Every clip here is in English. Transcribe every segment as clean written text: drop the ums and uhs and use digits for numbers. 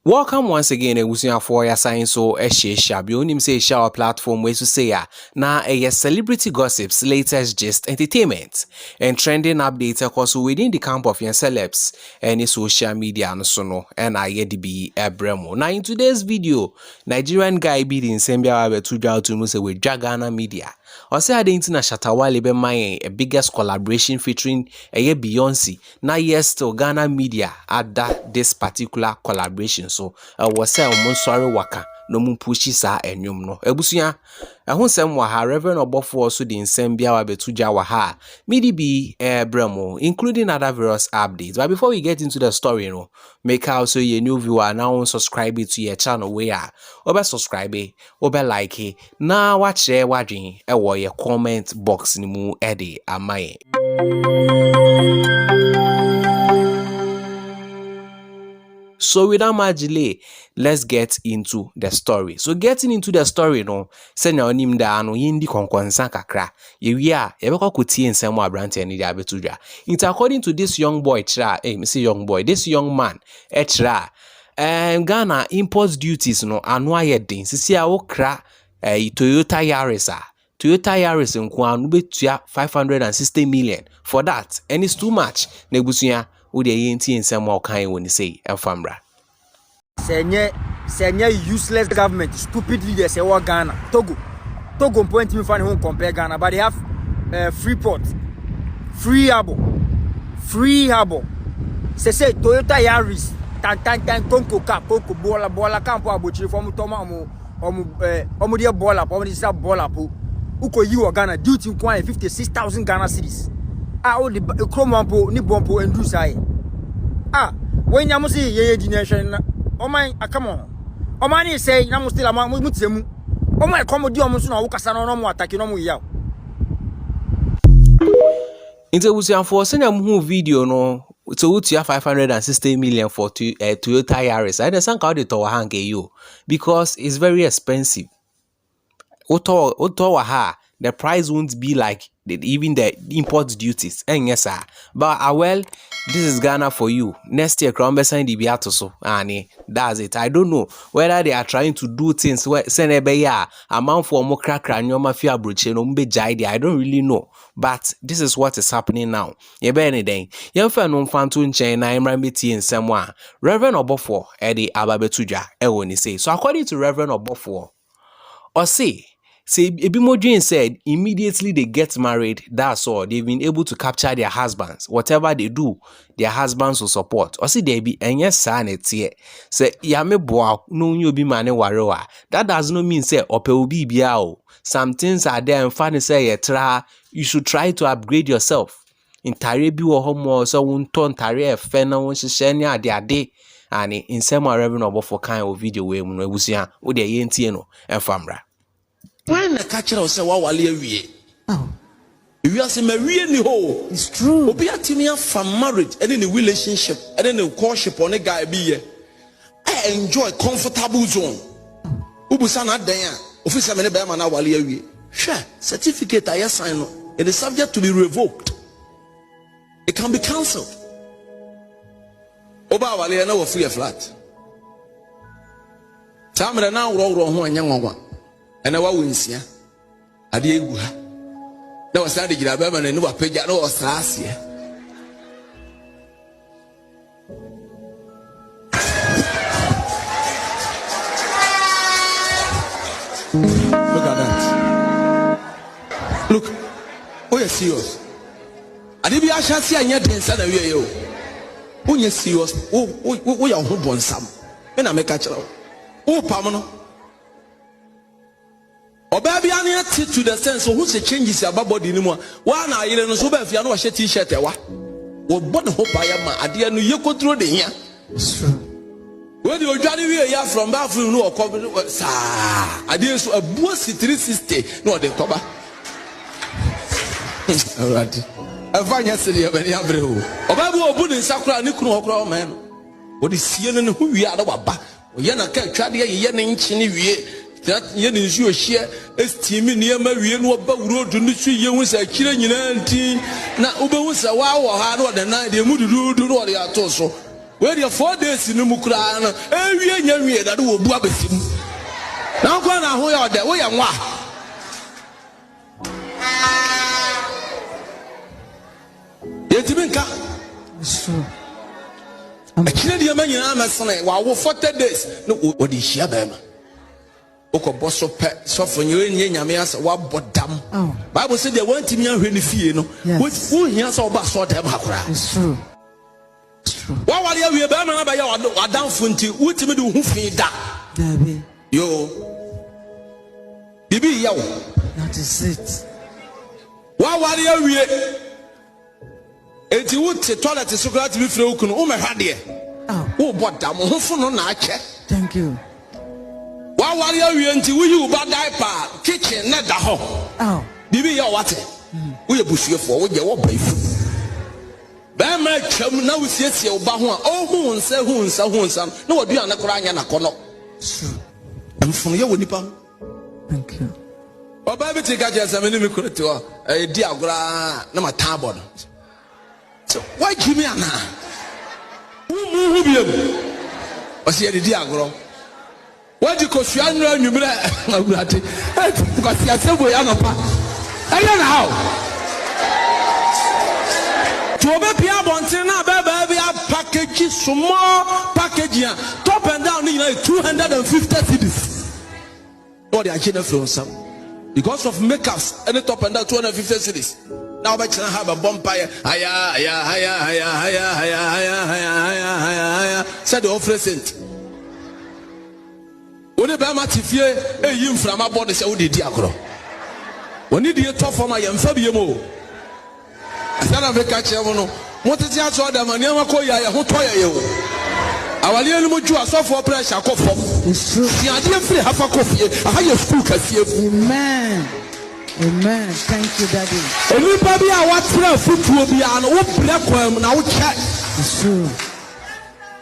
Welcome once again for your science so shabi onim say share platform way to say na celebrity gossips, latest gist, entertainment and trending updates across within the camp of your celebs any social media and so no and be ebremo. Now in today's video, Nigerian guy be the Nsembia Abetuja to say with Ghana media. Or say identity na Shatta Wale be my biggest collaboration featuring Beyonce. Now yes still Ghana media at this particular collaboration. So was say on sorry waka no mun pushi sa enyum no. Ebusuya ehun wa ha Reverend Obofo also the Nsembia Abetuja wa ha. Midi be bremo including other various updates. But before we get into the story, make also a new viewer now subscribe to your channel where obe subscribe obe like na watch share watching your comment box ni mu ede amaye. So without much delay, let's get into the story. So getting into the story, send your name da no yindi konkonsan kakra. Yewia, yebeko kuti ensem wa brante ni dia betuja. It's according to this young boy, this young man, Ghana import duties anwa yedin. Sisi a okra Toyota Yaris Toyota Yaris nkwa betua 560 million for that, and it's too much. Nebusuya ude yenti ensem wa kan woni say enfamra. Senye useless government, stupid leaders say what Ghana. Togo point me find home compare Ghana, but they have free port, free harbor. Say Toyota Yaris, tan konko cap, konko bola campo abuchi from toma omu dia bola, bola po. Uko you Ghana duty kwa 56,000 Ghana cedis. All the Cromampo, ni bompo and do say. When Yamusi ye dination, oh my, come on. Oh man, say, Namu still a man with them. Oh my, come with you, Musuna, Ukasano, no more attacking on you. Into for sending a video to 560 million for Toyota Yaris. I understand how they tower hang you because it's very expensive. The price won't be like even the import duties. And yes, sir. But well, this is Ghana for you. Next year, Crombie the Beato and that's it. I don't know whether they are trying to do things where Senebeya amount for Mokra Cranio Mafia Brucheno Mbe. I don't really know. But this is what is happening now. Ye be anything. Ye fa no fanto nchen na imramiti nsem Reverend Obofo Eddie Ababetuja woni say. So according to Reverend Obofo, or say Ebimodrin said immediately they get married, that's all. They've been able to capture their husbands. Whatever they do, their husbands will support. Or see they be enye sanity. Say yame boa no you be mane warewa. That does not mean say ope obi biao. Some things are there and funny say you should try to upgrade yourself. In tare bi wo homo so won tare efe na won hihye ne ade and in some Reverend Obofo kind of video we mu no ebusia wo de ye ntie no enfamra. When the catcher say wa wale awie. Oh. We are say mawie ni ho. It's true. Obi atimi from marriage and in a relationship and in a courtship on a guy be here. I enjoy comfortable zone. Ubusa na dan ya. Officer me ne be ma na wale awie. Hwe, certificate I sign no. It is subject to be revoked. It can be cancelled. Oba wale na wo free a flat. Tamre na wro ho anya ngwa. And I won't see. I did. That was Sandy Gilabama and no page. I know was last year. Look at that. Look. Oh, you're serious. I did be a chance and yet in Sana. Oh, you're serious. Oh, you're who born some. And I make a child. Oh, Pamano. Obabi ani ati to the sense so who say changes your body ni mo wa na ayire no so ba fia no wa she t-shirt ewa wo body hope aya ma ade no ye control de hia we dey odware we ya from bathroom no ko sa ade so abuo si 360 no de toba alright afanya sele ya bani abre ho obabi obu ni nsakura ni kunu okura o man no wo de sie no hu wi ada wa ba o ye na ka twade ye ne nchi ni wie that yen is you share estimi near my real road to the you was a killing in 19 now Uber was a wow or the night they would do what they are told so Where your 4 days in Mukran, every year that will be abesim. Now go na ho ya de wo ya nwa. Yetiminka. So. Akire de ma nyina amesene wa wo 40 days no wo de hia ba ma. Oko boso pe so for nye nyame asa wa bodam. Bible say they want me ahwe ne fie no. Wo hia so ba so dem akora. It's true. It's true. Wa wale awie ba ma ba ya wadamfo nti wutimi de hu fi da. Dabi. Yo. Bibi yawo. That is it. Wa wale awie. Enti wuti toilet so kra ti bi fire okunu wo mehwa de. Wo bodam ho fo no na ache. Thank you. Wa wari awie nti wo yi ba diaper kitchen na da ho. Bibi ya wate. Wo ye busuefo wo je wo baifu. Ba ma twam na wo siesie wo ba ho a hu nsa na wo dua na kora anya na kono. Mfunu ye wo nipa. Thank you. Oba bi ti ga je asame ni mi kuro ti o. Di agora na ma tabo no. So why give me ana? Hu biem. O se ye di agoro. What you call Shanra Numera? Because you are so boy, I don't know how. To obey Pia Bontina, baby, packages, some more packaging, top and down, 250 cities. What the agenda from some because of makeups, any top and down 250 cities. Now, I can have a bonfire. Said the officer. When the Bama Tifie, a yim from our body, so did Diacro. When you did talk for my young Fabiamo, I said, I've catch you. What is your sort of Maniama Koya, who toy you? Our little Muju, so for pressure, cough. It's true. The idea free half a coffee, a higher school cafe. Amen. Amen. Thank you, Daddy. Everybody, I want to foot will be an old black one now check. It's true.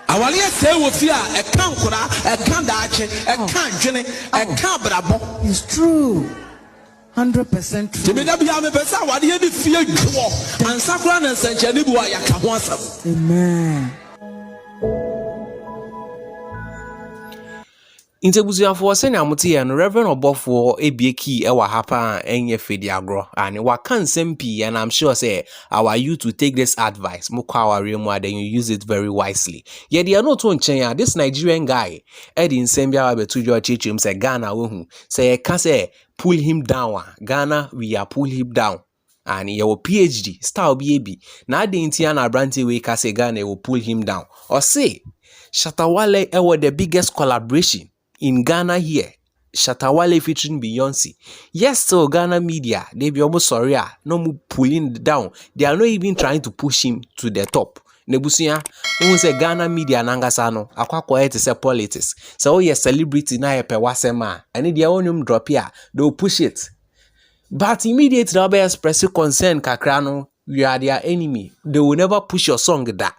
Our little say with fear, a can't cura, a can't dache, a can't jenny, a can't brabo. It's true. 100% true. To be the Biame Pesa, what do you fear you and Sakran and Saint Janibua Yakawasa? Amen. Intebuziafo sene amuti ya no Reverend Obofo ebieki ewa hapa enye fedi agro and waka nsem pi and I'm sure say our youth to take this advice mukwa aware then you use it very wisely. Ye they are not on chen this Nigerian guy edi nsem bia betu jo chichim say Ghana wohu say e ka say pull him down. Ghana we are pull him down. And your PhD style baby na ade ntia na branti we ka say Ghana will pull him down or say Shatta Wale ewa the biggest collaboration in Ghana here. Shatta Wale featuring Beyonce. Yes, so Ghana media, they be almost sorry, no more pulling down. They are not even trying to push him to the top. Nebusia, who say Ghana media nangasano, akwa quiet to say politics. So yes, celebrity na yepe wasema, and their own drop here, they'll push it. But immediately they'll be expressing concern kakrano, you are their enemy. They will never push your song that.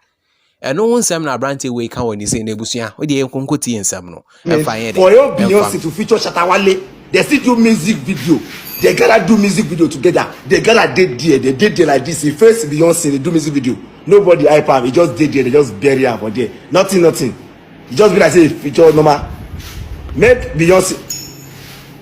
And no one sem na branty we can when you say nebusia. We dey konkoti ensem no. For your Beyonce to feature Shatta Wale, they still do music video. They gotta do music video together. They gotta date there. They date there like this. He first Beyonce, they do music video. Nobody hype him. He just date there. They just bury him for there. Nothing. He just be like say feature normal. Make Beyonce,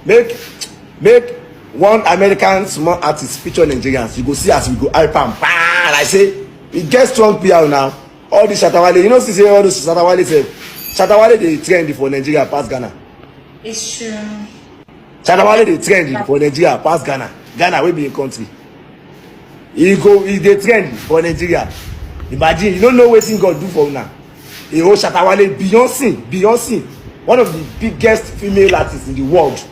make one American small artist feature Nigerians. You go see as we go hype him. I say he gets strong PR now. All the Shatta Wale, you know, say all those Shatta Wale say, Shatta Wale they trend for Nigeria past Ghana. It's true. Shatta Wale they trend for Nigeria past Ghana. Ghana will be in country. He they trend for Nigeria. Imagine you don't know what thing God do for now. He hold Shatta Wale, Beyonce, one of the biggest female artists in the world.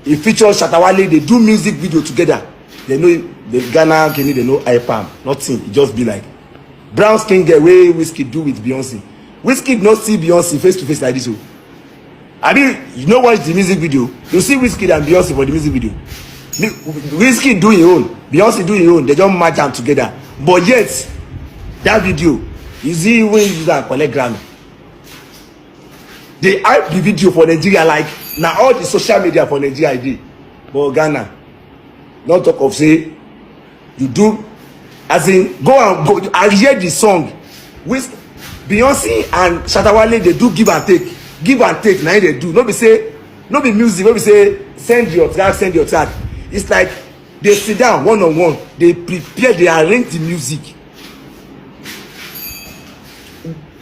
He features Shatta Wale. They do music video together. They know the Ghana Kenny. They know IPAM. Nothing. It just be like. Brown skin get way Wizkid do with Beyonce. Wizkid not see Beyonce face to face like this. I mean, you know watch the music video. You see Wizkid and Beyonce for the music video. Wizkid do his own, Beyonce do his own. They don't match them together. But yet, that video, you see when you use that collect Grammy. They hype the video for Nigeria like now all the social media for Nigeria did. But Ghana, not talk of say you do. As in, go and hear the song. Beyonce and Shatta Wale dey do give and take na im dey do. No be say no be music wey be say send your track. It's like they sit down one on one, they prepare, they arrange the music,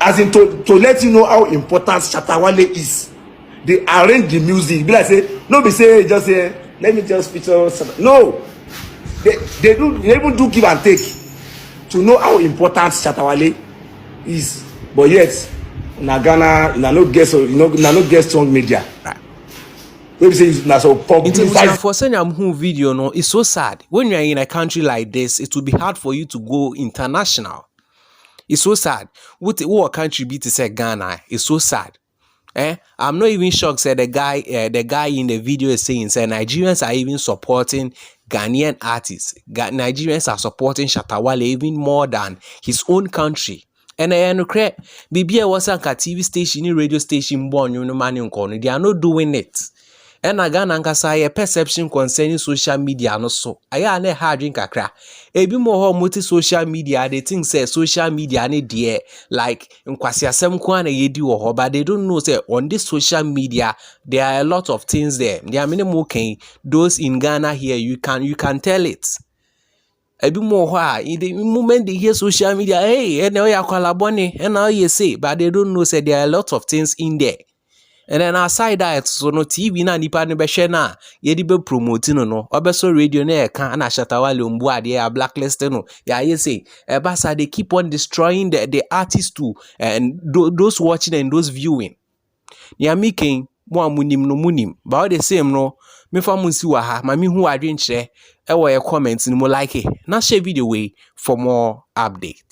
as in to let you know how important Shatta Wale is. They arrange the music. Be like say no be say just say let me just feature. No, they even do give and take to know how important Shatta Wale is. But yet na Ghana na no get strong media. Wey be say na so publicize. For saying I'm who video no, it's so sad. When you're in a country like this, it will be hard for you to go international. It's so sad. What country be to say Ghana? It's so sad. I'm not even shocked. Say the guy in the video is saying, say Nigerians are even supporting Ghanaian artists. Nigerians are supporting Shatta Wale even more than his own country. And I know BBA was a TV station, radio station, born you know money on. They are not doing it. And again, a perception concerning social media no so. I ne hard drink kakra. Ebi more multi social media. They think say social media ne dear like nkwasi asem kwa na yedi wo, but they don't know say on this social media there are a lot of things there. There are many more those in Ghana here you can tell it. Ebi more in the moment they hear social media, hey, and now you collabone, and now you say, but they don't know say there are a lot of things in there. And then aside that, so no TV na nipa ne be share na ye di be promoting no obeso radio na e kan na Shatta Wale mbu ade ya blacklist no ya ye say basa they keep on destroying the artists too and those watching and those viewing. Ya making mo amunim no munim ba all the same no me fa munsi wa ha ma me hu adwen kire e wo ye comment ni mo like na share video we for more updates.